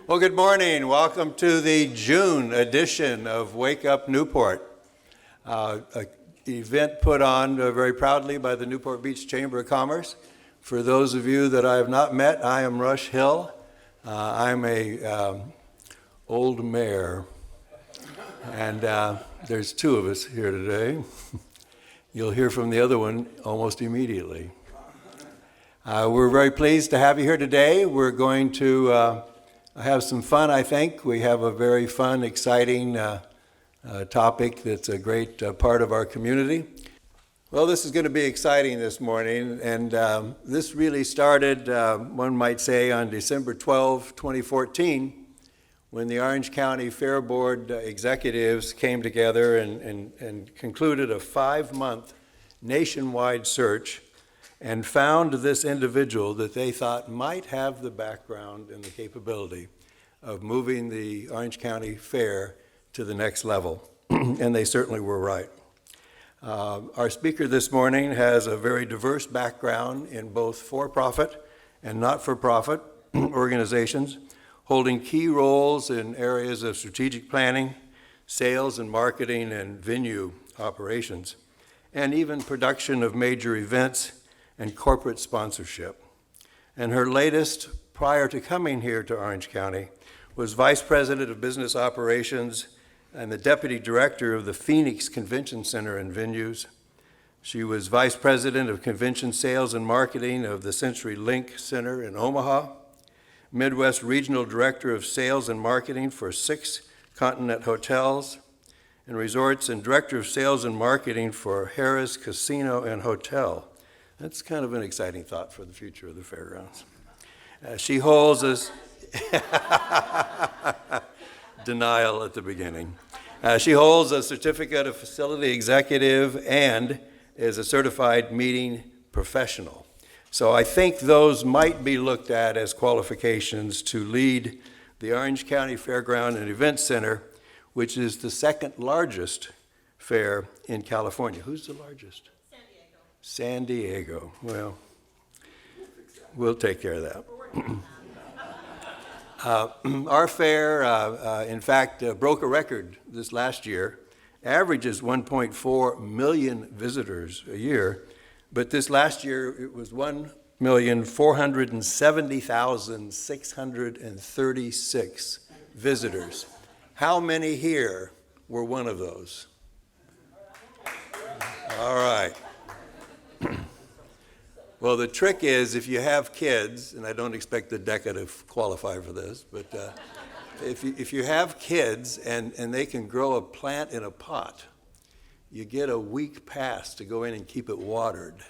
Well, good morning. Welcome to the June edition of Wake Up Newport, an event put on very proudly by the Newport Beach Chamber of Commerce. For those of you that I have not met, I am Rush Hill. I'm a old mayor, and there's two of us here today. You'll hear from the other one almost immediately. We're very pleased to have you here today. We're going to have some fun, I think. We have a very fun, exciting topic that's a great part of our community. Well, this is going to be exciting this morning, and this really started, one might say, on December 12, 2014, when the Orange County Fair Board executives came together and concluded a 5-month nationwide search and found this individual that they thought might have the background and the capability of moving the Orange County Fair to the next level. And they certainly were right. Our speaker this morning has a very diverse background in both for-profit and not-for-profit organizations, holding key roles in areas of strategic planning, sales and marketing, and venue operations, and even production of major events and corporate sponsorship. And her latest, prior to coming here to Orange County, was Vice President of Business Operations and the Deputy Director of the Phoenix Convention Center and Venues. She was Vice President of Convention Sales and Marketing of the Century Link Center in Omaha, Midwest Regional Director of Sales and Marketing for 6 Continent Hotels and Resorts, and Director of Sales and Marketing for Harrah's Casino and Hotel. That's kind of an exciting thought for the future of the fairgrounds. She holds a denial at the beginning. She holds a certificate of facility executive and is a certified meeting professional. So I think those might be looked at as qualifications to lead the Orange County Fairground and Event Center, which is the second largest fair in California. Who's the largest? San Diego. Well, we'll take care of that. Our fair, in fact, broke a record this last year. Averages 1.4 million visitors a year, but this last year it was 1,470,636 visitors. How many here were one of those? All right. Well, the trick is if you have kids, and I don't expect the DECA to qualify for this, but if you have kids and they can grow a plant in a pot, you get a week pass to go in and keep it watered.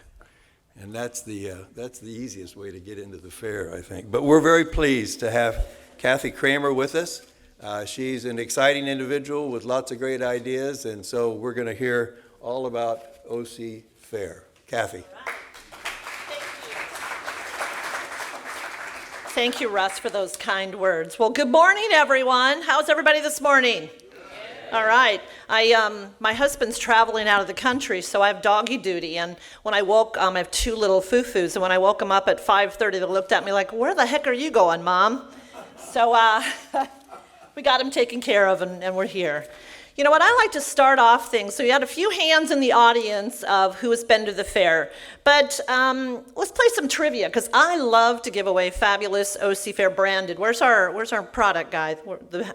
And that's the easiest way to get into the fair, I think. But we're very pleased to have Kathy Kramer with us. She's an exciting individual with lots of great ideas, and so we're going to hear all about OC Fair. Kathy. Thank you, Russ, for those kind words. Well, good morning, everyone. How's everybody this morning? All right. My husband's traveling out of the country, so I have doggy duty. And when I woke, I have 2 little foo-foos, and when I woke them up at 5:30, they looked at me like, "Where the heck are you going, Mom?" So we got him taken care of, and we're here. You know what, I like to start off things. So we had a few hands in the audience of who has been to the fair. But let's play some trivia, because I love to give away fabulous OC Fair branded. Where's our product guy?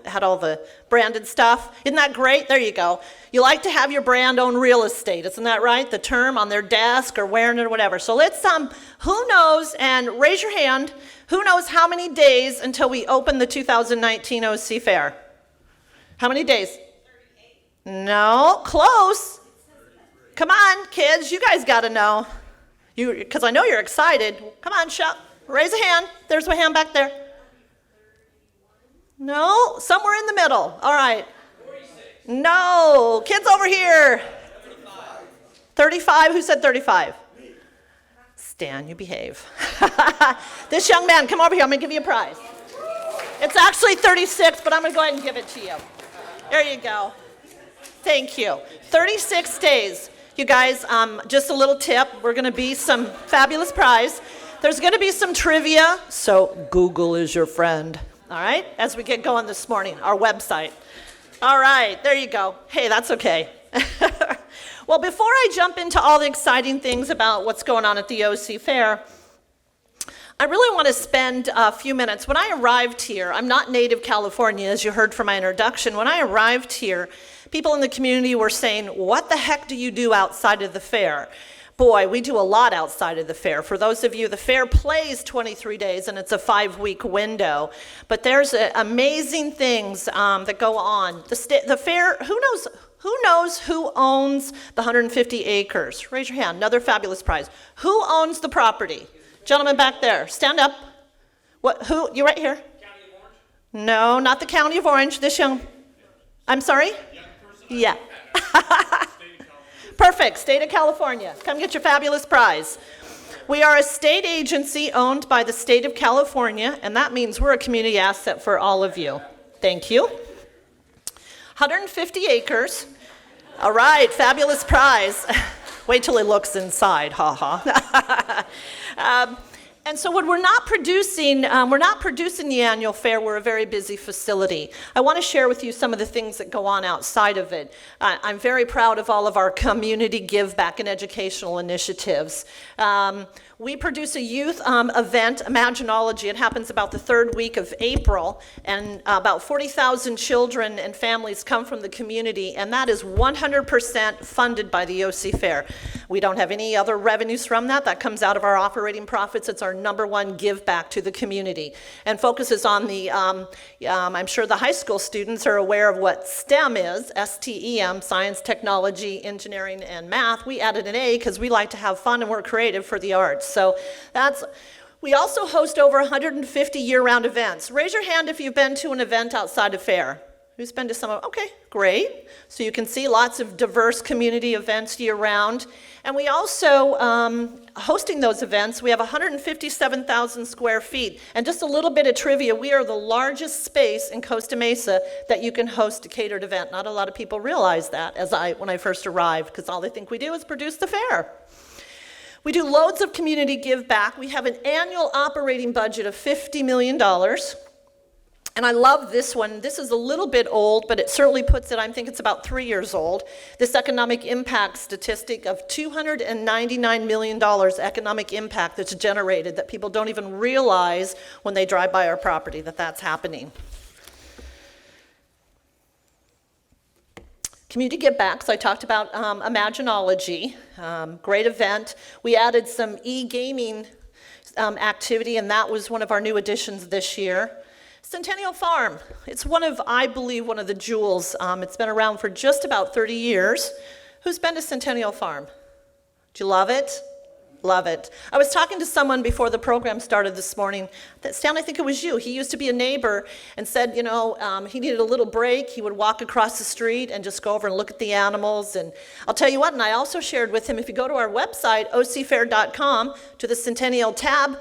Had all the branded stuff. Isn't that great? There you go. You like to have your brand own real estate, isn't that right? The term on their desk or wearing it or whatever. So let's, who knows, and raise your hand, who knows how many days until we open the 2019 OC Fair? How many days? No, close. Come on, kids, you guys got to know. Because I know you're excited. Come on, raise a hand. There's a hand back there. No, somewhere in the middle. All right. 46. No, kids over here. 35. Who said 35? Stan, you behave. This young man, come over here. I'm going to give you a prize. It's actually 36, but I'm going to go ahead and give it to you. There you go. Thank you. 36 days. You guys, just a little tip. We're going to be some fabulous prize. There's going to be some trivia, so Google is your friend. all right, as we get going this morning, our website. All right, there you go. Hey, that's okay. Well, before I jump into all the exciting things about what's going on at the OC Fair, I really want to spend a few minutes. When I arrived here, I'm not native California, as you heard from my introduction. When I arrived here, people in the community were saying, what the heck do you do outside of the fair? Boy, we do a lot outside of the fair. For those of you, the fair plays 23 days, and it's a 5-week window. But there's amazing things that go on. The fair, who knows who owns the 150 acres? Raise your hand. Another fabulous prize. Who owns the property? Gentleman back there, stand up. What? Who? You right here? County of Orange? No, not the County of Orange. This young. I'm sorry? Young person. Yeah. Perfect. State of California. Come get your fabulous prize. We are a state agency owned by the state of California, and that means we're a community asset for all of you. Thank you. 150 acres. All right, fabulous prize. Wait till he looks inside, ha. And so when we're not producing the annual fair, we're a very busy facility. I want to share with you some of the things that go on outside of it. I'm very proud of all of our community give back and educational initiatives. We produce a youth event, Imaginology. It happens about the third week of April, and about 40,000 children and families come from the community, and that is 100% funded by the OC Fair. We don't have any other revenues from that. That comes out of our operating profits. It's our number one give back to the community, and focuses on the, I'm sure the high school students are aware of what STEM is, S-T-E-M, science, technology, engineering, and math. We added an A because we like to have fun and we're creative for the arts. So we also host over 150 year-round events. Raise your hand if you've been to an event outside of fair. Who's been to some of, okay, great. So you can see lots of diverse community events year-round. And we also, hosting those events, we have 157,000 square feet. And just a little bit of trivia, we are the largest space in Costa Mesa that you can host a catered event. Not a lot of people realize that when I first arrived, because all they think we do is produce the fair. We do loads of community give back. We have an annual operating budget of $50 million. And I love this one. This is a little bit old, but it certainly puts it, I think it's about 3 years old. This economic impact statistic of $299 million economic impact that's generated that people don't even realize when they drive by our property that that's happening. Community give backs, I talked about Imaginology, great event. We added some e-gaming activity, and that was one of our new additions this year. Centennial Farm, it's I believe, one of the jewels. It's been around for just about 30 years. Who's been to Centennial Farm? Do you love it? Love it. I was talking to someone before the program started this morning. Stan, I think it was you. He used to be a neighbor and said, he needed a little break. He would walk across the street and just go over and look at the animals. And I'll tell you what, and I also shared with him, if you go to our website, ocfair.com, to the Centennial tab,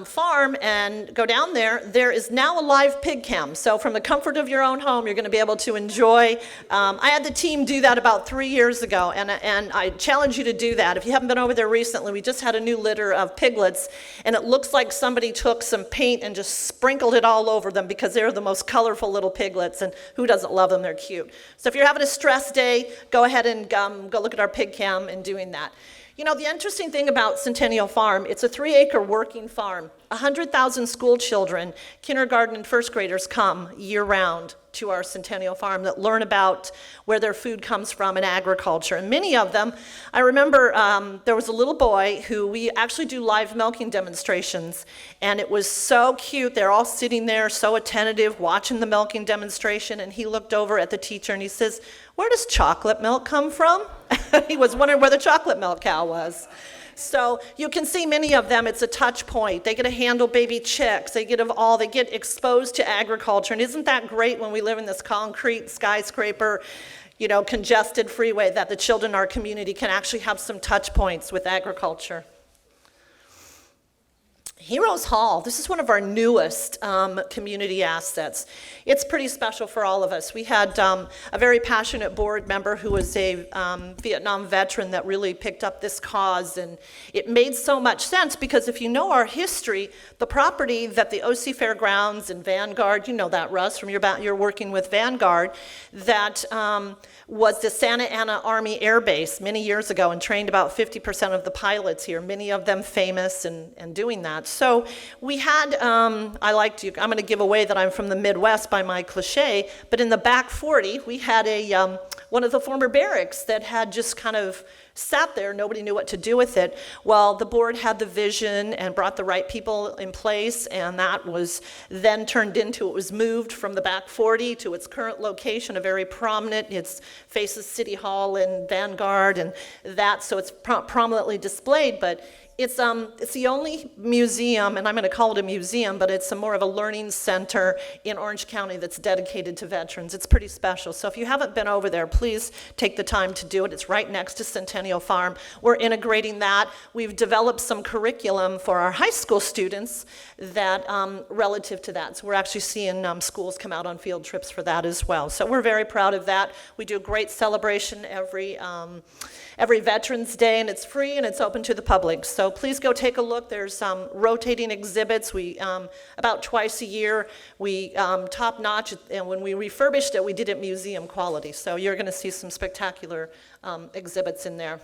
farm and go down there, there is now a live pig cam. So from the comfort of your own home, you're going to be able to enjoy. I had the team do that about 3 years ago, and I challenge you to do that. If you haven't been over there recently, we just had a new litter of piglets, and it looks like somebody took some paint and just sprinkled it all over them because they're the most colorful little piglets, and who doesn't love them? They're cute. So if you're having a stress day, go ahead and go look at our pig cam and doing that. The interesting thing about Centennial Farm, it's a 3-acre working farm. 100,000 school children, kindergarten and first graders come year-round to our Centennial Farm that learn about where their food comes from and agriculture. And many of them, I remember there was a little boy who we actually do live milking demonstrations, and it was so cute. They're all sitting there so attentive, watching the milking demonstration, and he looked over at the teacher and he says, "Where does chocolate milk come from?" He was wondering where the chocolate milk cow was. So you can see many of them, it's a touch point. They get to handle baby chicks. They get exposed to agriculture. And isn't that great when we live in this concrete skyscraper, congested freeway, that the children in our community can actually have some touch points with agriculture. Heroes Hall, this is one of our newest community assets. It's pretty special for all of us. We had a very passionate board member who was a Vietnam veteran that really picked up this cause, and it made so much sense because if you know our history, the property that the OC Fairgrounds and Vanguard, you know that, Russ, from your working with Vanguard, that was the Santa Ana Army Air Base many years ago and trained about 50% of the pilots here, many of them famous and doing that. So we had, I'm going to give away that I'm from the Midwest by my cliche, but in the back 40, we had one of the former barracks that had just kind of sat there, nobody knew what to do with it. Well, the board had the vision and brought the right people in place, and that was then turned into, it was moved from the back 40 to its current location, a very prominent, it faces City Hall and Vanguard and that, so it's prominently displayed, but it's the only museum, and I'm going to call it a museum, but it's more of a learning center in Orange County that's dedicated to veterans. It's pretty special. So if you haven't been over there, please take the time to do it. It's right next to Centennial Farm. We're integrating that. We've developed some curriculum for our high school students that relative to that. So we're actually seeing schools come out on field trips for that as well. So we're very proud of that. We do a great celebration every Veterans Day, and it's free and it's open to the public. So please go take a look. There's rotating exhibits. We about twice a year, we top notch, and when we refurbished it, we did it museum quality. So you're going to see some spectacular exhibits in there.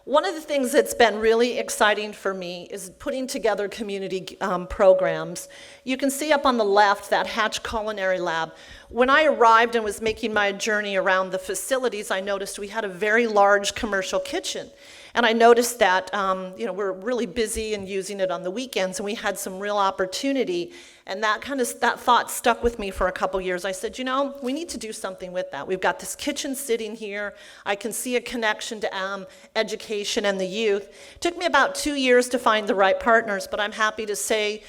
One of the things that's been really exciting for me is putting together community programs. You can see up on the left that Hatch Culinary Lab. When I arrived and was making my journey around the facilities, I noticed we had a very large commercial kitchen. And I noticed that we're really busy and using it on the weekends, and we had some real opportunity. And that thought stuck with me for a couple years. I said, we need to do something with that. We've got this kitchen sitting here. I can see a connection to education and the youth. It took me about 2 years to find the right partners, but I'm happy to say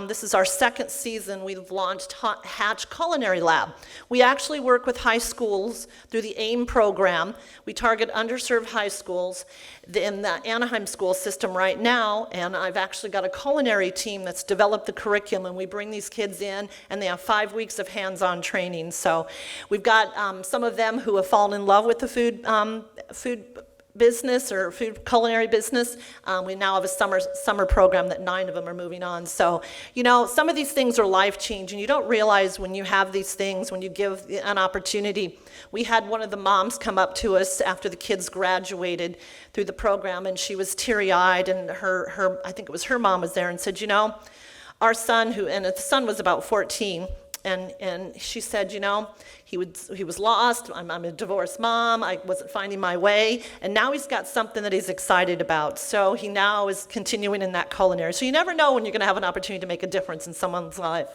this is our second season. We've launched Hatch Culinary Lab. We actually work with high schools through the AIM program. We target underserved high schools in the Anaheim school system right now, and I've actually got a culinary team that's developed the curriculum, and we bring these kids in, and they have 5 weeks of hands-on training. So we've got some of them who have fallen in love with the food business or food culinary business. We now have a summer program that 9 of them are moving on. So, some of these things are life-changing. You don't realize when you have these things, when you give an opportunity. We had one of the moms come up to us after the kids graduated through the program, and she was teary-eyed, and I think it was her mom was there and said, our son, and the son was about 14, and she said, he was lost. I'm a divorced mom. I wasn't finding my way, and now he's got something that he's excited about. So he now is continuing in that culinary. So you never know when you're going to have an opportunity to make a difference in someone's life.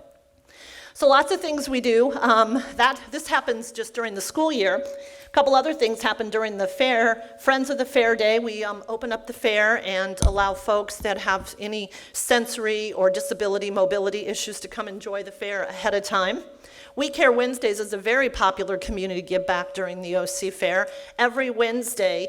So lots of things we do. This happens just during the school year. A couple other things happen during the fair. Friends of the Fair Day, we open up the fair and allow folks that have any sensory or disability, mobility issues to come enjoy the fair ahead of time. We Care Wednesdays is a very popular community give back during the OC Fair. Every Wednesday,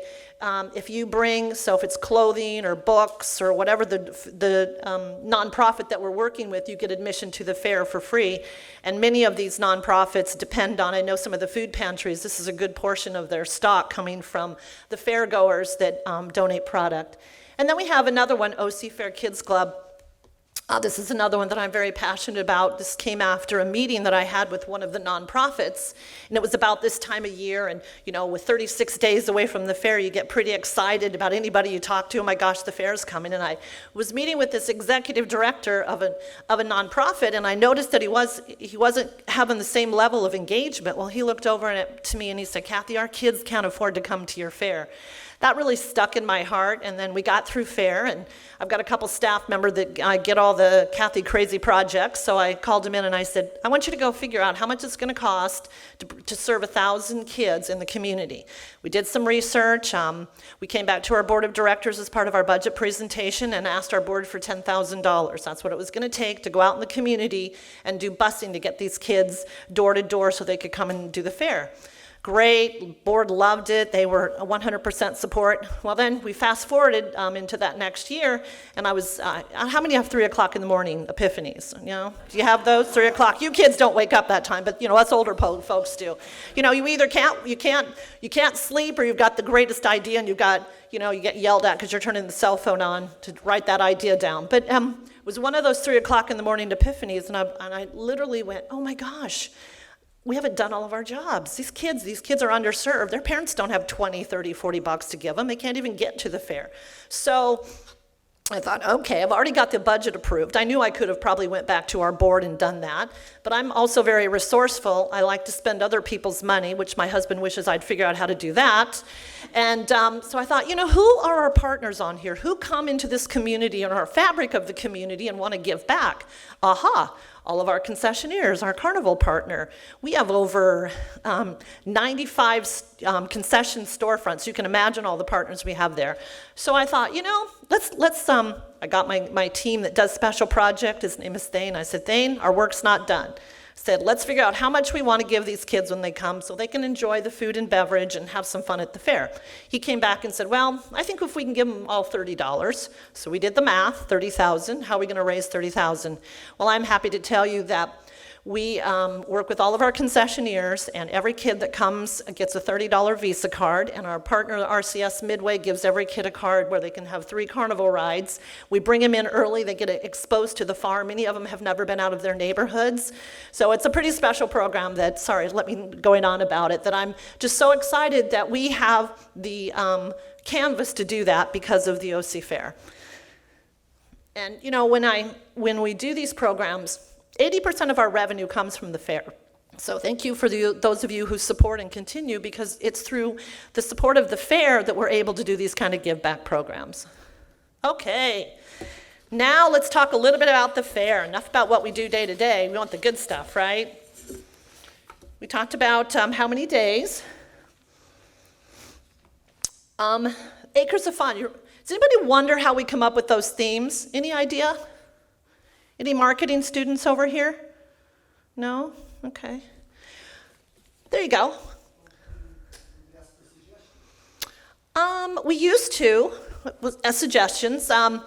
if you bring, so if it's clothing or books or whatever the nonprofit that we're working with, you get admission to the fair for free. And many of these nonprofits depend on, I know some of the food pantries, this is a good portion of their stock coming from the fairgoers that donate product. And then we have another one, OC Fair Kids Club. This is another one that I'm very passionate about. This came after a meeting that I had with one of the nonprofits, and it was about this time of year, and with 36 days away from the fair, you get pretty excited about anybody you talk to. Oh my gosh, the fair's coming. And I was meeting with this executive director of a nonprofit, and I noticed that he wasn't having the same level of engagement. Well, he looked over to me and he said, Kathy, our kids can't afford to come to your fair. That really stuck in my heart, and then we got through fair, and I've got a couple staff members that I get all the Kathy crazy projects, so I called him in and I said, I want you to go figure out how much it's going to cost to serve 1,000 kids in the community. We did some research. We came back to our board of directors as part of our budget presentation and asked our board for $10,000. That's what it was going to take to go out in the community and do busing to get these kids door to door so they could come and do the fair. Great, board loved it. They were 100% support. Well, then we fast forwarded into that next year, and I was, how many have 3 o'clock in the morning epiphanies? You know, do you have those 3 o'clock? You kids don't wake up that time, but you know, us older folks do. You know, you either you can't sleep, or you've got the greatest idea, and you get yelled at because you're turning the cell phone on to write that idea down. But it was one of those 3 o'clock in the morning epiphanies, and I literally went, oh my gosh. We haven't done all of our jobs. These kids are underserved. Their parents don't have 20, 30, 40 bucks to give them. They can't even get to the fair. So I thought, okay, I've already got the budget approved. I knew I could have probably went back to our board and done that, but I'm also very resourceful. I like to spend other people's money, which my husband wishes I'd figure out how to do that. And so I thought, you know, who are our partners on here? Who come into this community and our fabric of the community and want to give back? Aha. All of our concessionaires, our carnival partner. We have over 95 concession storefronts. You can imagine all the partners we have there. So I thought, you know, let's I got my team that does special project. His name is Thane. I said, Thane, our work's not done. Said, let's figure out how much we want to give these kids when they come so they can enjoy the food and beverage and have some fun at the fair. He came back and said, well, I think if we can give them all $30. So we did the math, $30,000. How are we going to raise $30,000? Well, I'm happy to tell you that we work with all of our concessionaires, and every kid that comes gets a $30 Visa card, and our partner, RCS Midway, gives every kid a card where they can have 3 carnival rides. We bring them in early. They get exposed to the farm. Many of them have never been out of their neighborhoods. So it's a pretty special program that, sorry, let me going on about it, that I'm just so excited that we have the canvas to do that because of the OC Fair. And, you know, when we do these programs, 80% of our revenue comes from the fair. So thank you for those of you who support and continue, because it's through the support of the fair that we're able to do these kind of give back programs. Okay, now let's talk a little bit about the fair. Enough about what we do day to day. We want the good stuff, right? We talked about how many days. Acres of Fun. Does anybody wonder how we come up with those themes? Any idea? Any marketing students over here? No? Okay. There you go. We used to, as suggestions. I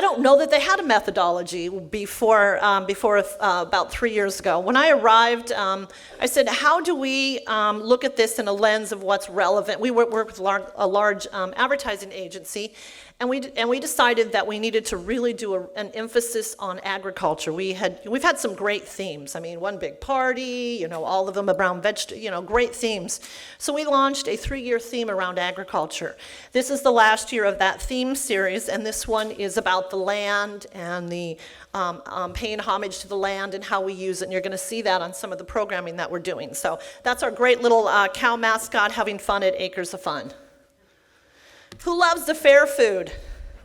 don't know that they had a methodology before about 3 years ago. When I arrived, I said, how do we look at this in a lens of what's relevant? We work with a large advertising agency, and we decided that we needed to really do an emphasis on agriculture. We've had some great themes. I mean, one big party, you know, all of them around vegetables, you know, great themes. So we launched a 3-year theme around agriculture. This is the last year of that theme series, and this one is about the land and the paying homage to the land and how we use it. And you're going to see that on some of the programming that we're doing. So that's our great little cow mascot having fun at Acres of Fun. Who loves the fair food?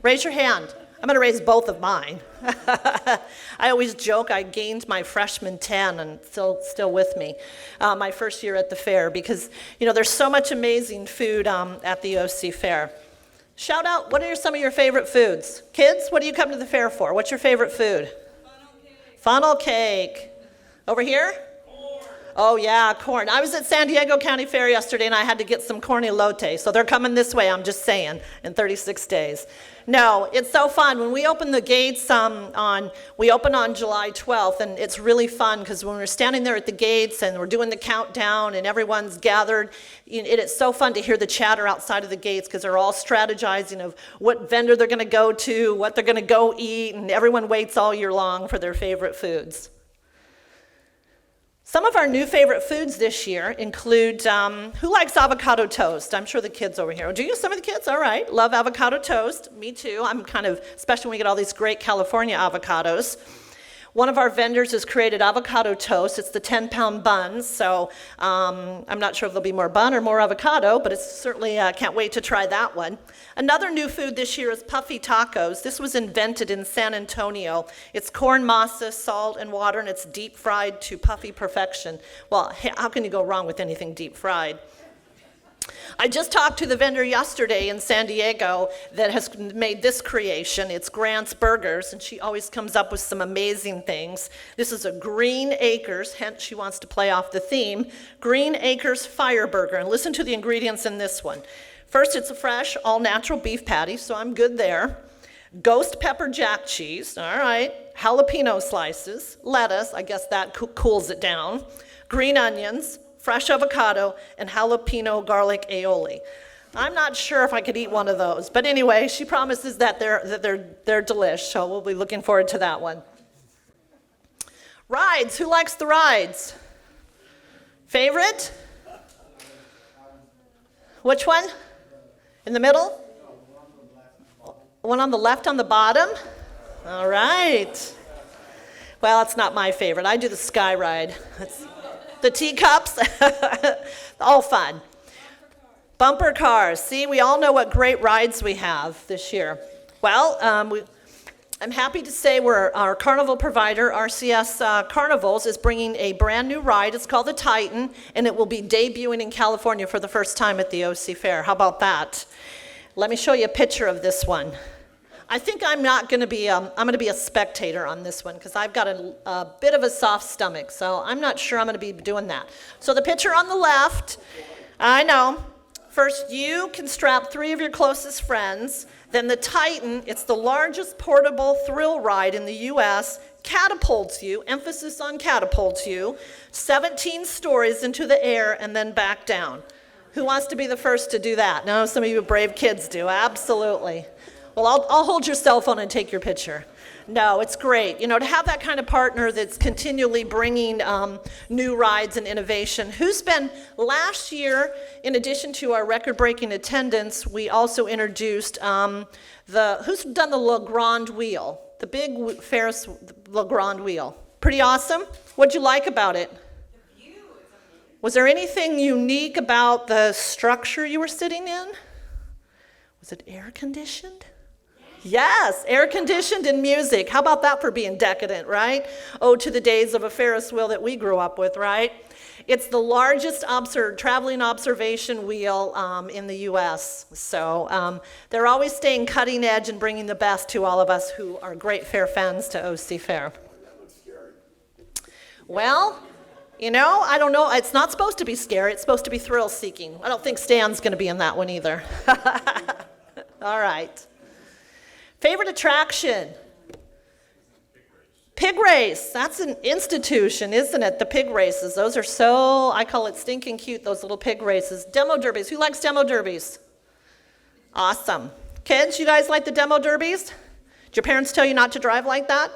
Raise your hand. I'm going to raise both of mine. I always joke I gained my freshman 10 and still with me my first year at the fair, because you know there's so much amazing food at the OC Fair. Shout out, what are some of your favorite foods? Kids, what do you come to the fair for? What's your favorite food? Funnel cake. Funnel cake. Over here? Oh yeah, corn. I was at San Diego County Fair yesterday and I had to get some corn elote. So they're coming this way, I'm just saying, in 36 days. No, it's so fun. When we open the gates we open on July 12th, and it's really fun because when we're standing there at the gates and we're doing the countdown and everyone's gathered, it's so fun to hear the chatter outside of the gates because they're all strategizing of what vendor they're going to go to, what they're going to go eat, and everyone waits all year long for their favorite foods. Some of our new favorite foods this year include, who likes avocado toast? I'm sure the kids over here. Do you? Some of the kids? All right. Love avocado toast. Me too. I'm kind of, especially when we get all these great California avocados. One of our vendors has created avocado toast. It's the 10-pound buns, so I'm not sure if there'll be more bun or more avocado, but it's certainly, can't wait to try that one. Another new food this year is puffy tacos. This was invented in San Antonio. It's corn masa, salt, and water, and it's deep fried to puffy perfection. Well, how can you go wrong with anything deep fried? I just talked to the vendor yesterday in San Diego that has made this creation. It's Grant's Burgers, and she always comes up with some amazing things. This is a Green Acres, hence she wants to play off the theme, Green Acres Fire Burger. And listen to the ingredients in this one. First, it's a fresh, all-natural beef patty, so I'm good there. Ghost pepper jack cheese, all right. Jalapeno slices, lettuce, I guess that cools it down. Green onions, fresh avocado, and jalapeno garlic aioli. I'm not sure if I could eat one of those, but anyway, she promises that they're delish, so we'll be looking forward to that one. Rides, who likes the rides? Favorite? Which one? In the middle? One on the left on the bottom? All right. Well, it's not my favorite. I do the sky ride. The teacups, all fun. Bumper cars. See, we all know what great rides we have this year. Well, I'm happy to say our carnival provider, RCS Carnivals, is bringing a brand new ride. It's called the Titan, and it will be debuting in California for the first time at the OC Fair. How about that? Let me show you a picture of this one. I think I'm going to be a spectator on this one because I've got a bit of a soft stomach, so I'm not sure I'm going to be doing that. So the picture on the left, I know. First, you can strap 3 of your closest friends. Then the Titan, it's the largest portable thrill ride in the U.S., catapults you, emphasis on catapults you, 17 stories into the air and then back down. Who wants to be the first to do that? No, some of you brave kids do, absolutely. Well, I'll hold your cell phone and take your picture. No, it's great. You know, to have that kind of partner that's continually bringing new rides and innovation. Last year, in addition to our record-breaking attendance, we also introduced who's done the Le Grand Wheel? The big Ferris Le Grand Wheel. Pretty awesome? What'd you like about it? The view is amazing. Was there anything unique about the structure you were sitting in? Was it air-conditioned? Yes, air-conditioned and music. How about that for being decadent, right? Oh, to the days of a Ferris wheel that we grew up with, right? It's the largest traveling observation wheel in the U.S. So they're always staying cutting edge and bringing the best to all of us who are great fair fans to OC Fair. Well, you know, I don't know. It's not supposed to be scary. It's supposed to be thrill-seeking. I don't think Stan's going to be in that one either. All right. Favorite attraction? Pig race. That's an institution, isn't it? The pig races. Those are I call it stinking cute, those little pig races. Demo derbies. Who likes demo derbies? Awesome. Kids, you guys like the demo derbies? Did your parents tell you not to drive like that?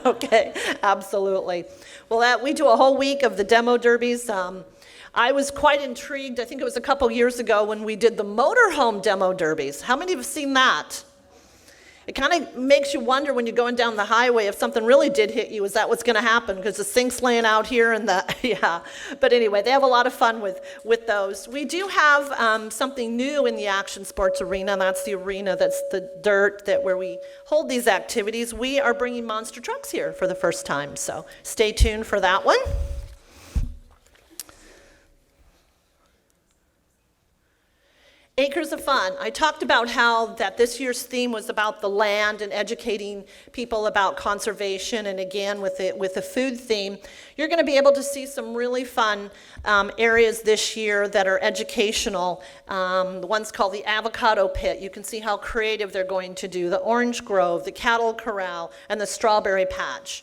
Okay, absolutely. Well, we do a whole week of the demo derbies. I was quite intrigued. I think it was a couple years ago when we did the motorhome demo derbies. How many have seen that? It kind of makes you wonder when you're going down the highway if something really did hit you, is that what's going to happen? Because the sink's laying out here and yeah. But anyway, they have a lot of fun with those. We do have something new in the action sports arena, and that's the arena that's the dirt where we hold these activities. We are bringing monster trucks here for the first time, so stay tuned for that one. Acres of Fun. I talked about how that this year's theme was about the land and educating people about conservation, and again with the food theme, you're going to be able to see some really fun areas this year that are educational. The one's called the Avocado Pit. You can see how creative they're going to do. The Orange Grove, the Cattle Corral, and the Strawberry Patch.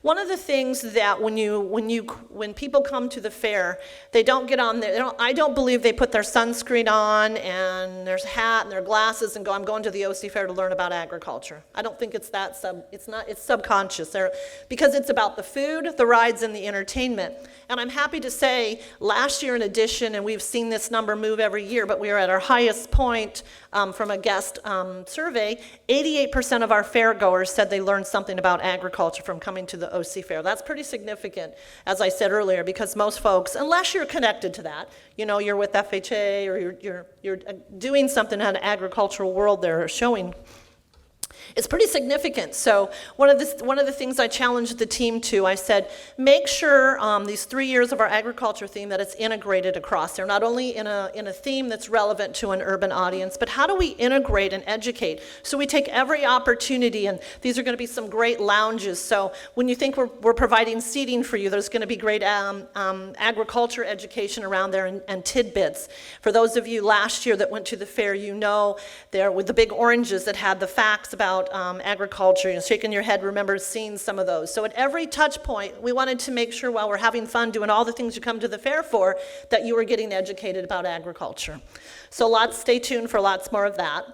One of the things that when people come to the fair, they don't get on there. I don't believe they put their sunscreen on and their hat and their glasses and go, I'm going to the OC Fair to learn about agriculture. I don't think it's that it's subconscious because it's about the food, the rides, and the entertainment. And I'm happy to say last year in addition, and we've seen this number move every year, but we are at our highest point from a guest survey, 88% of our fairgoers said they learned something about agriculture from coming to the OC Fair. That's pretty significant, as I said earlier, because most folks, unless you're connected to that, you know, you're with FHA or you're doing something in an agricultural world they're showing. It's pretty significant. So one of the things I challenged the team to, I said, make sure these 3 years of our agriculture theme that it's integrated across there, not only in a theme that's relevant to an urban audience, but how do we integrate and educate? So we take every opportunity, and these are going to be some great lounges. So when you think we're providing seating for you, there's going to be great agriculture education around there and tidbits. For those of you last year that went to the fair, you know there with the big oranges that had the facts about agriculture, shaking your head, remember seeing some of those. So at every touch point, we wanted to make sure while we're having fun doing all the things you come to the fair for, that you were getting educated about agriculture. So stay tuned for lots more of that.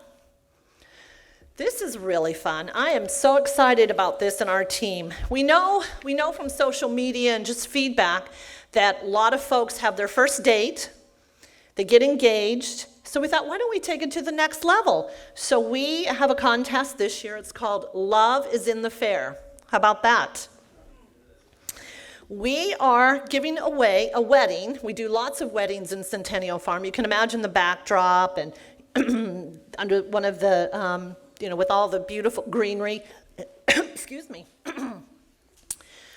This is really fun. I am so excited about this in our team. We know from social media and just feedback that a lot of folks have their first date, they get engaged. So we thought, why don't we take it to the next level? So we have a contest this year. It's called Love is in the Fair. How about that? We are giving away a wedding. We do lots of weddings in Centennial Farm. You can imagine the backdrop and under one of the, with all the beautiful greenery. Excuse me.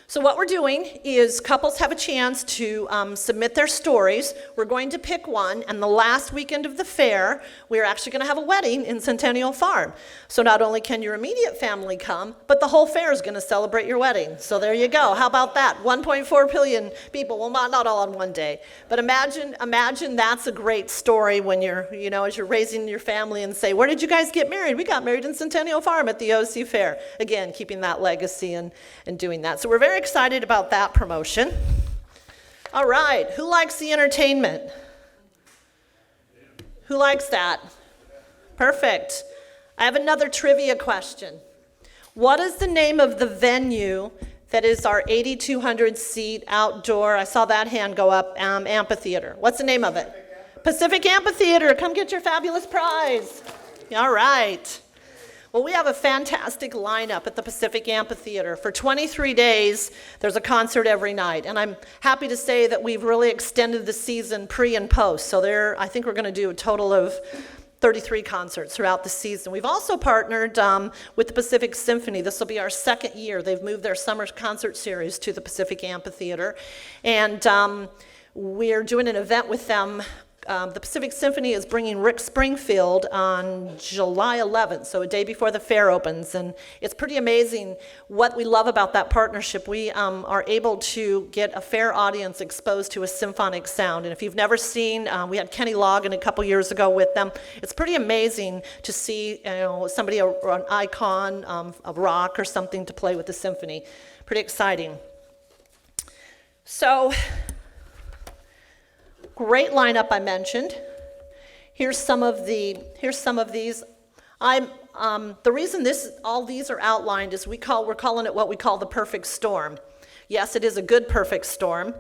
So what we're doing is couples have a chance to submit their stories. We're going to pick one, and the last weekend of the fair, we're actually going to have a wedding in Centennial Farm. So not only can your immediate family come, but the whole fair is going to celebrate your wedding. So there you go. How about that? 1.4 billion people. Well, not all on one day. But imagine that's a great story when you're, as you're raising your family and say, where did you guys get married? We got married in Centennial Farm at the OC Fair. Again, keeping that legacy and doing that. So we're very excited about that promotion. All right, who likes the entertainment? Who likes that? Perfect. I have another trivia question. What is the name of the venue that is our 8,200 seat outdoor, I saw that hand go up, amphitheater? What's the name of it? Pacific Amphitheater. Come get your fabulous prize. All right. Well, we have a fantastic lineup at the Pacific Amphitheater. For 23 days, there's a concert every night. And I'm happy to say that we've really extended the season pre and post. So I think we're going to do a total of 33 concerts throughout the season. We've also partnered with the Pacific Symphony. This will be our second year. They've moved their summer concert series to the Pacific Amphitheater. And we're doing an event with them. The Pacific Symphony is bringing Rick Springfield on July 11th, so a day before the fair opens, and it's pretty amazing what we love about that partnership. We are able to get a fair audience exposed to a symphonic sound, and if you've never seen, we had Kenny Loggin a couple years ago with them. It's pretty amazing to see somebody, an icon of rock or something, to play with the symphony. Pretty exciting. So, great lineup I mentioned. Here's some of these. The reason all these are outlined is we're calling it what we call the perfect storm. Yes, it is a good perfect storm.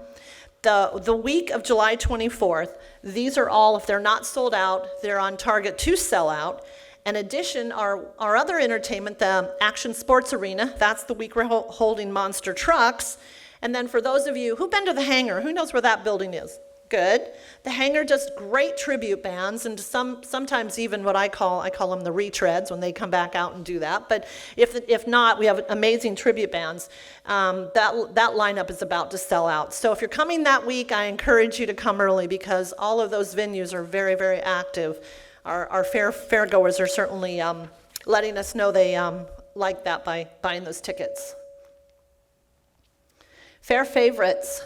The week of July 24th, these are all, if they're not sold out, they're on target to sell out. In addition, our other entertainment, the Action Sports Arena, that's the week we're holding monster trucks. And then for those of you who've been to the hangar, who knows where that building is? Good. The hangar does great tribute bands, and sometimes even what I call them the retreads when they come back out and do that. But if not, we have amazing tribute bands. That lineup is about to sell out. So if you're coming that week, I encourage you to come early because all of those venues are very, very active. Our fairgoers are certainly letting us know they like that by buying those tickets. Fair favorites.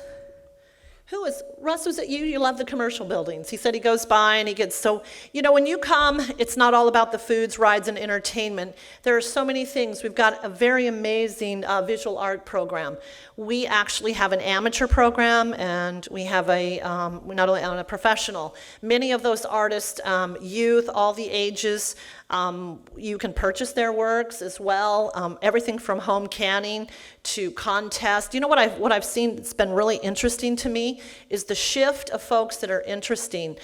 Russ, was it you? You love the commercial buildings. He said he goes by and he gets so, when you come, it's not all about the foods, rides, and entertainment. There are so many things. We've got a very amazing visual art program. We actually have an amateur program, and we have not only a professional. Many of those artists, youth, all the ages, you can purchase their works as well. Everything from home canning to contest. What I've seen that's been really interesting to me is the shift of folks that are entering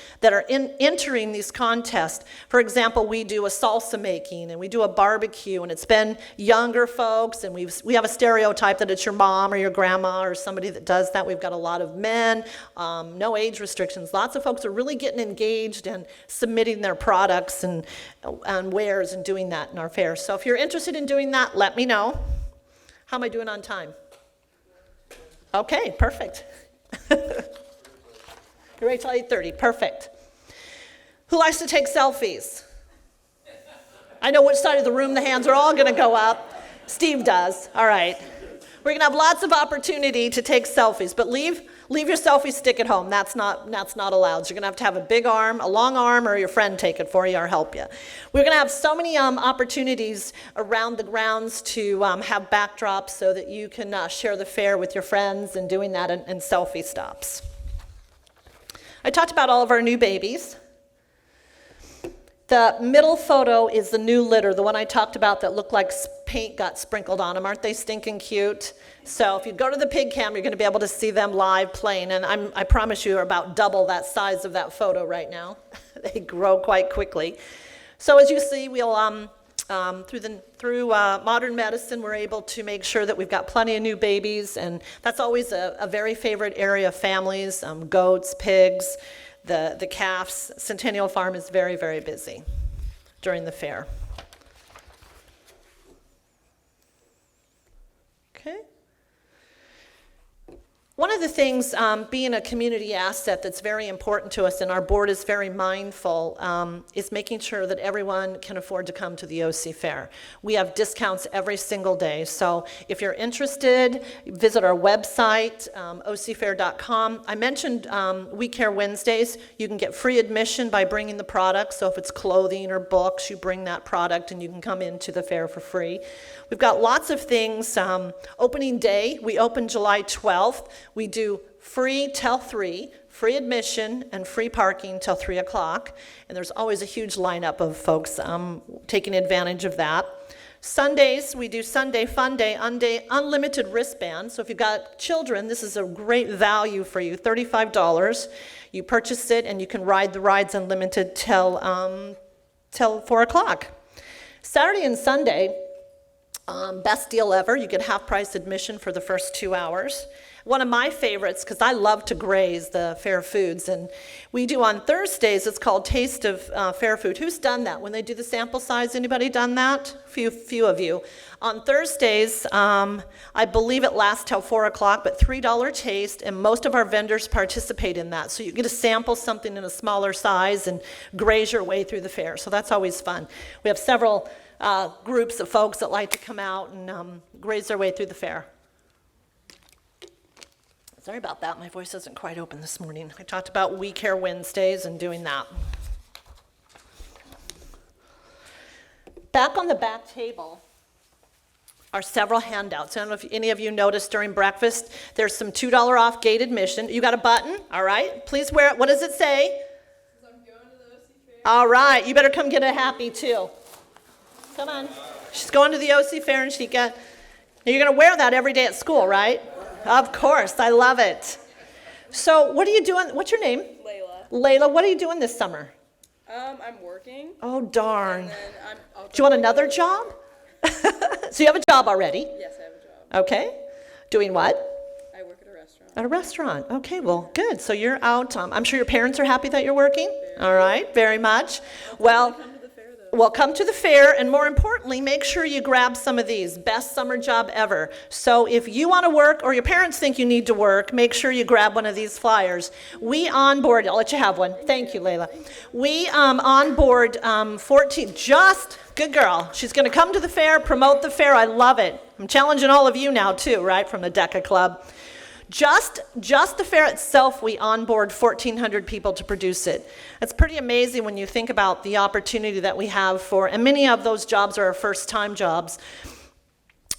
these contests. For example, we do a salsa making and we do a barbecue, and it's been younger folks, and we have a stereotype that it's your mom or your grandma or somebody that does that. We've got a lot of men, no age restrictions. Lots of folks are really getting engaged and submitting their products, and wares and doing that in our fair. So if you're interested in doing that, let me know. How am I doing on time? Okay, perfect. You're right till 8:30, perfect. Who likes to take selfies? I know which side of the room the hands are all going to go up. Steve does. All right. We're going to have lots of opportunity to take selfies, but leave your selfie stick at home. That's not allowed. So you're going to have a big arm, a long arm, or your friend take it for you or help you. We're going to have so many opportunities around the grounds to have backdrops so that you can share the fair with your friends and doing that and selfie stops. I talked about all of our new babies. The middle photo is the new litter, the one I talked about that looked like paint got sprinkled on them. Aren't they stinking cute? So if you go to the pig cam, you're going to be able to see them live playing, and I promise you are about double that size of that photo right now. They grow quite quickly. So as you see, we'll through modern medicine, we're able to make sure that we've got plenty of new babies, and that's always a very favorite area of families, goats, pigs, the calves. Centennial Farm is very, very busy during the fair. Okay. One of the things, being a community asset that's very important to us, and our board is very mindful, is making sure that everyone can afford to come to the OC Fair. We have discounts every single day, so if you're interested, visit our website, ocfair.com. I mentioned We Care Wednesdays. You can get free admission by bringing the product, so if it's clothing or books, you bring that product and you can come into the fair for free. We've got lots of things. Opening day, we open July 12th. We do free till 3, free admission, and free parking till 3 o'clock. And there's always a huge lineup of folks taking advantage of that. Sundays, we do Sunday Fun Day, unlimited wristband. So if you've got children, this is a great value for you, $35. You purchase it and you can ride the rides unlimited till 4 o'clock. Saturday and Sunday, best deal ever. You get half price admission for the first 2 hours. One of my favorites, because I love to graze the fair foods, and we do on Thursdays, it's called Taste of Fair Food. Who's done that? When they do the sample size, anybody done that? Few of you. On Thursdays, I believe it lasts till 4 o'clock, but $3 taste, and most of our vendors participate in that. So you get to sample something in a smaller size and graze your way through the fair. So that's always fun. We have several groups of folks that like to come out and graze their way through the fair. Sorry about that, my voice isn't quite open this morning. I talked about We Care Wednesdays and doing that. Back on the back table are several handouts. I don't know if any of you noticed during breakfast, there's some $2 off gate admission. You got a button? All right, please wear it. What does it say? I'm going to the OC Fair. All right, you better come get a happy too. Come on. She's going to the OC Fair and you're going to wear that every day at school, right? Of course, I love it. So what are you doing? What's your name? Layla. Layla, what are you doing this summer? I'm working. Oh, darn. And then Do you want another job? So you have a job already? Yes, I have a job. Okay. Doing what? I work at a restaurant. At a restaurant. Okay, well, good. So you're out. I'm sure your parents are happy that you're working? All right, very much. Well, Come to the fair, though. Well, come to the fair, and more importantly, make sure you grab some of these. Best summer job ever. So if you want to work, or your parents think you need to work, make sure you grab one of these flyers. We onboard, I'll let you have one. Thank you, Layla. We onboard 14, good girl. She's going to come to the fair, promote the fair. I love it. I'm challenging all of you now, too, right, from the DECA Club. Just the fair itself, we onboard 1,400 people to produce it. It's pretty amazing when you think about the opportunity that we have and many of those jobs are our first-time jobs.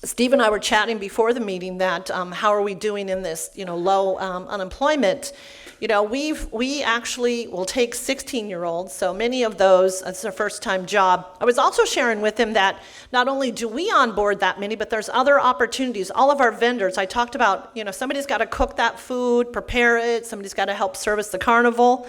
Steve and I were chatting before the meeting that how are we doing in this, low unemployment. We actually will take 16-year-olds, so many of those, it's their first-time job. I was also sharing with him that not only do we onboard that many, but there's other opportunities. All of our vendors, I talked about, somebody's got to cook that food, prepare it, somebody's got to help service the carnival.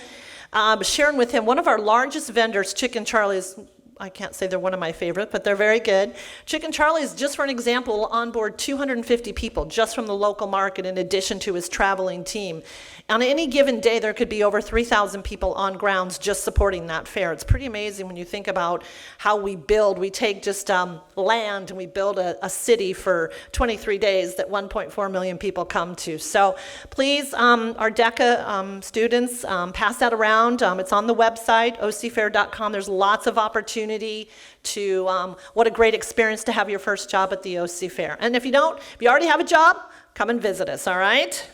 Sharing with him, one of our largest vendors, Chicken Charlie's, I can't say they're one of my favorite, but they're very good. Chicken Charlie's, just for an example, will onboard 250 people just from the local market in addition to his traveling team. On any given day, there could be over 3,000 people on grounds just supporting that fair. It's pretty amazing when you think about how we build. We take just land and we build a city for 23 days that 1.4 million people come to. So please, our DECA students, pass that around. It's on the website, ocfair.com. There's lots of opportunity to, what a great experience to have your first job at the OC Fair. And if you already have a job, come and visit us, all right?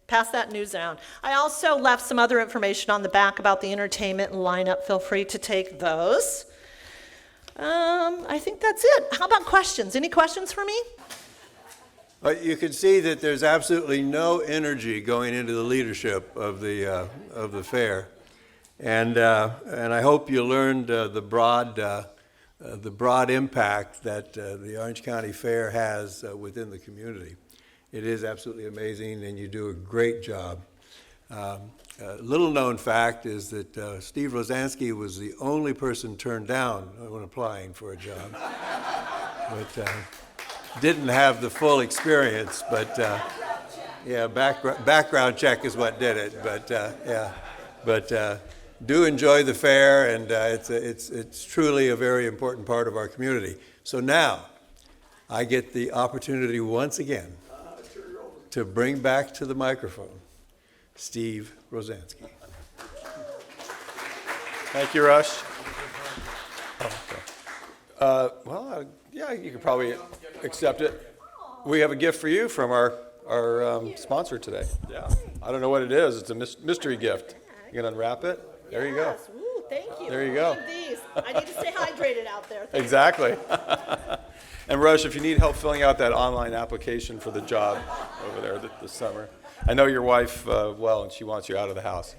Pass that news around. I also left some other information on the back about the entertainment and lineup. Feel free to take those. I think that's it. How about questions? Any questions for me? You can see that there's absolutely no energy going into the leadership of the fair. And I hope you learned the broad impact that the Orange County Fair has within the community. It is absolutely amazing, and you do a great job. Little known fact is that Steve Rosansky was the only person turned down when applying for a job, but didn't have the full experience. But yeah, background check is what did it. But do enjoy the fair, and it's truly a very important part of our community. So now, I get the opportunity once again to bring back to the microphone Steve Rosansky. Thank you, Rush. Yeah, you could probably accept it. We have a gift for you from our sponsor today. Yeah, I don't know what it is. It's a mystery gift. You can unwrap it. There you go. Yes. Ooh, thank you. There you go. I need these. I need to stay hydrated out there. Thank Exactly. And Rush, if you need help filling out that online application for the job over there this summer, I know your wife well, and she wants you out of the house.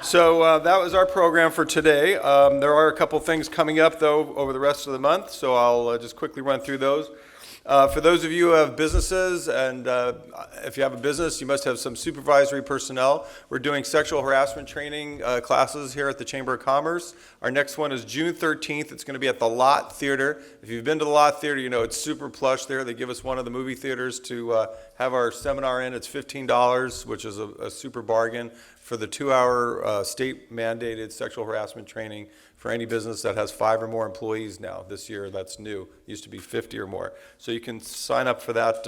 So that was our program for today. There are a couple things coming up, though, over the rest of the month, so I'll just quickly run through those. For those of you who have businesses, and if you have a business, you must have some supervisory personnel. We're doing sexual harassment training classes here at the Chamber of Commerce. Our next one is June 13th. It's going to be at the Lot Theater. If you've been to the Lot Theater, you know it's super plush there. They give us one of the movie theaters to have our seminar in. It's $15, which is a super bargain for the 2-hour state-mandated sexual harassment training for any business that has 5 or more employees now. This year, that's new. It used to be 50 or more. So you can sign up for that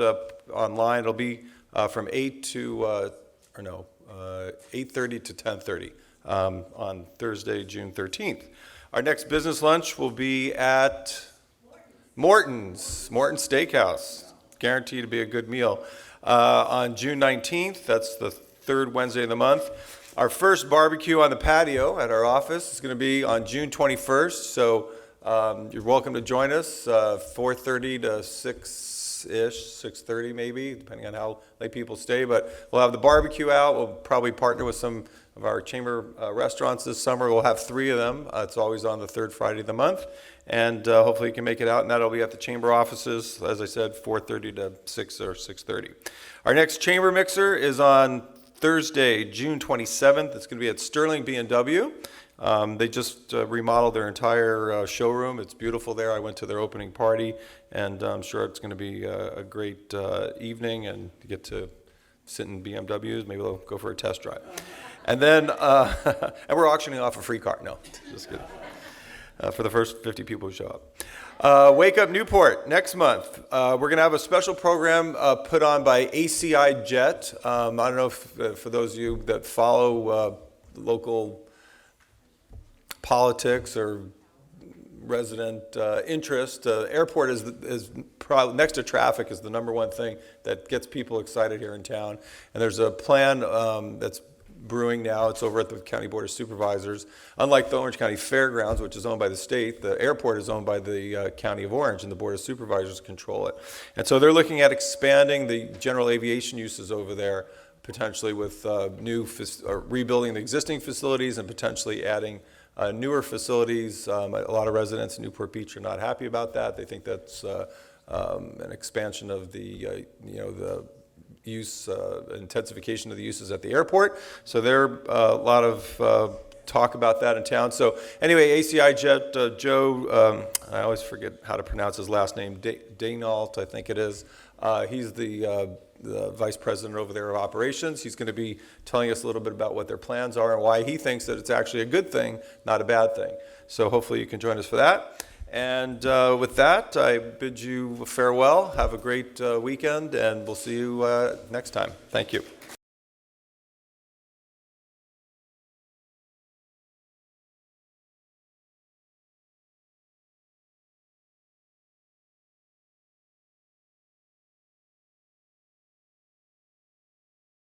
online. It'll be from 8 to 8:30 to 10:30 on Thursday, June 13th. Our next business lunch will be at Morton's Steakhouse. Guaranteed to be a good meal. On June 19th, that's the third Wednesday of the month. Our first barbecue on the patio at our office is going to be on June 21st, so you're welcome to join us, 4:30 to 6-ish, 6:30 maybe, depending on how late people stay. But we'll have the barbecue out. We'll probably partner with some of our chamber restaurants this summer. We'll have 3 of them. It's always on the third Friday of the month. And hopefully you can make it out, and that'll be at the chamber offices, as I said, 4:30 to 6 or 6:30. Our next chamber mixer is on Thursday, June 27th. It's going to be at Sterling B&W. They just remodeled their entire showroom. It's beautiful there. I went to their opening party, and I'm sure it's going to be a great evening, and you get to sit in BMWs. Maybe they'll go for a test drive. And then, and we're auctioning off a free car. No, just kidding. For the first 50 people who show up. Wake Up Newport next month. We're going to have a special program put on by ACI Jet. I don't know if for those of you that follow local politics or resident interest, airport is probably next to traffic is the number one thing that gets people excited here in town. And there's a plan that's brewing now. It's over at the County Board of Supervisors. Unlike the Orange County Fairgrounds, which is owned by the state, the airport is owned by the County of Orange, and the Board of Supervisors control it. And so they're looking at expanding the general aviation uses over there, potentially with rebuilding the existing facilities and potentially adding newer facilities. A lot of residents in Newport Beach are not happy about that. They think that's an expansion of the use, intensification of the uses at the airport. So there are a lot of talk about that in town. So anyway, ACI Jet, Joe, I always forget how to pronounce his last name, Daynault, I think it is. He's the vice president over there of operations. He's going to be telling us a little bit about what their plans are and why he thinks that it's actually a good thing, not a bad thing. So hopefully you can join us for that. And with that, I bid you farewell. Have a great weekend, and we'll see you next time. Thank you.